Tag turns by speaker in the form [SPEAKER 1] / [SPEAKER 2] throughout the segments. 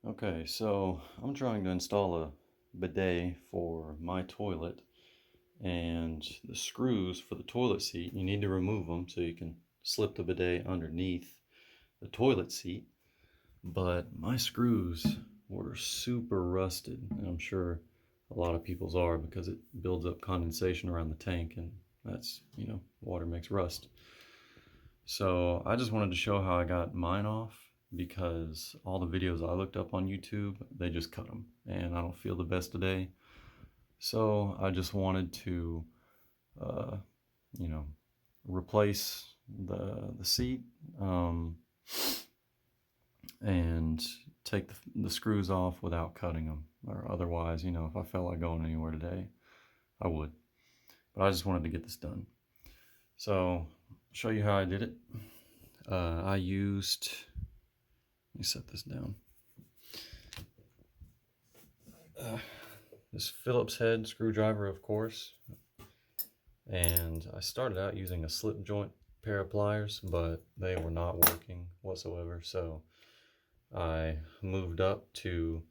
[SPEAKER 1] Okay, so I'm trying to install a bidet for my toilet, and the screws for the toilet seat, you need to remove them so you can slip the bidet underneath the toilet seat. But my screws were super rusted, and I'm sure a lot of people's are because it builds up condensation around the tank, and that's, water makes rust. So I just wanted to show how I got mine off because all the videos I looked up on YouTube, they just cut them, and I don't feel the best today. So I just wanted to, uh, you know, replace the seat and take the screws off without cutting them. Or otherwise, if I felt like going anywhere today, I would. But I just wanted to get this done. So I'll show you how I did it. I used, let me set this down. This Phillips head screwdriver, of course. And I started out using a slip joint pair of pliers, but they were not working whatsoever. So I moved up to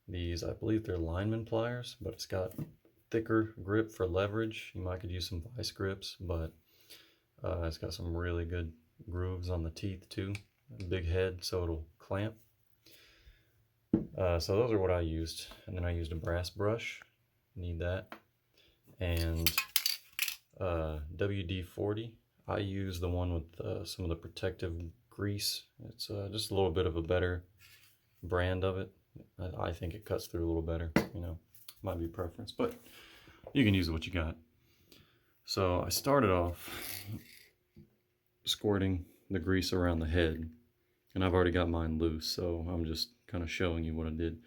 [SPEAKER 1] these, I believe they're lineman pliers, but it's got thicker grip for leverage. You might could use some vice grips, but it's got some really good grooves on the teeth too. Big head, so it'll clamp. So those are what I used. And then I used a brass brush. Need that. And WD-40. I use the one with some of the protective grease. It's just a little bit of a better brand of it. I think it cuts through a little better, might be preference, but you can use what you got. So I started off squirting the grease around the head, and I've already got mine loose, so I'm just kind of showing you what I did.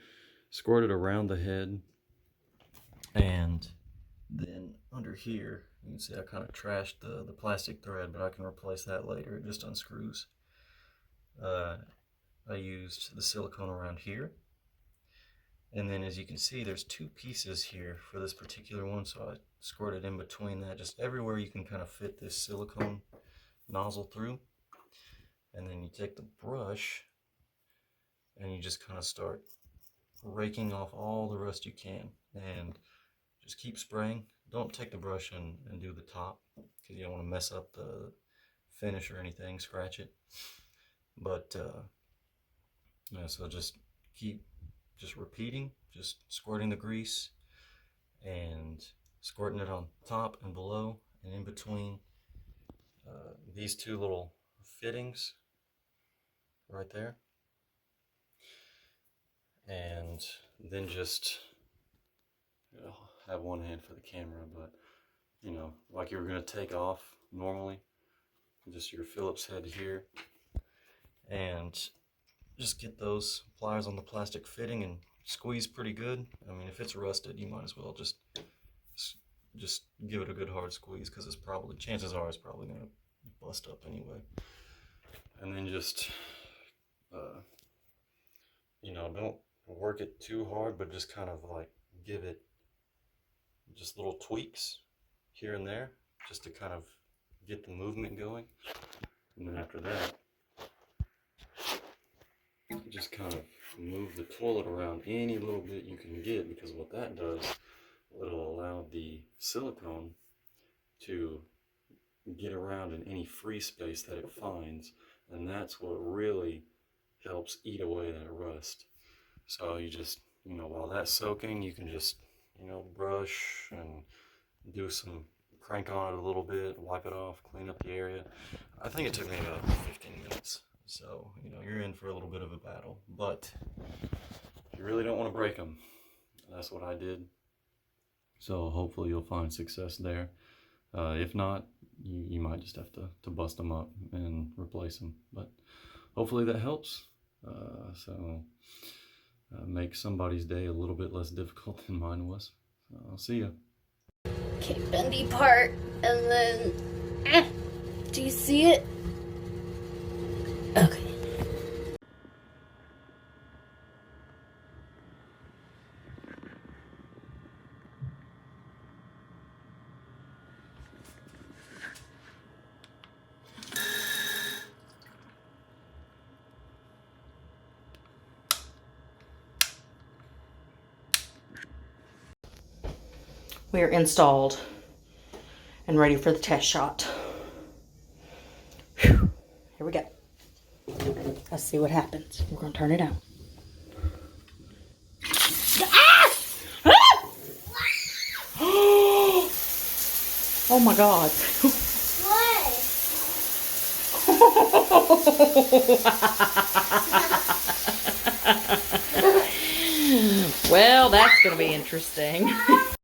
[SPEAKER 1] Squirted around the head, and then under here, you can see I kind of trashed the plastic thread, but I can replace that later. It just unscrews. I used the silicone around here. And then as you can see, there's two pieces here for this particular one, so I squirted in between that, just everywhere you can kind of fit this silicone nozzle through. And then you take the brush and you just kind of start raking off all the rust you can, and just keep spraying. Don't take the brush and do the top, because you don't want to mess up the finish or anything, scratch it. But so just keep repeating, just squirting the grease and squirting it on top and below and in between these two little fittings right there. And then just have one hand for the camera, but like you were going to take off normally, just your Phillips head here, and just get those pliers on the plastic fitting and squeeze pretty good. I mean, if it's rusted, you might as well just give it a good hard squeeze, because chances are it's probably going to bust up anyway. And then just don't work it too hard, but just kind of like give it just little tweaks here and there, just to kind of get the movement going. And then after that, just kind of move the toilet around any little bit you can get, because what that does, it'll allow the silicone to get around in any free space that it finds, and that's what really helps eat away that rust. So you just, while that's soaking, you can just, brush and do some crank on it a little bit, wipe it off, clean up the area. I think it took me about 15 minutes. So, you're in for a little bit of a battle, but if you really don't want to break them, that's what I did. So hopefully you'll find success there. If not, you might just have to bust them up and replace them. But hopefully that helps. Make somebody's day a little bit less difficult than mine was. I'll see you.
[SPEAKER 2] Okay, bendy part, and then, do you see it? Okay.
[SPEAKER 3] We are installed and ready for the test shot. Whew. Here we go. Let's see what happens. We're going to turn it on. Ah! Ah! Oh my God. Well, that's going to be interesting.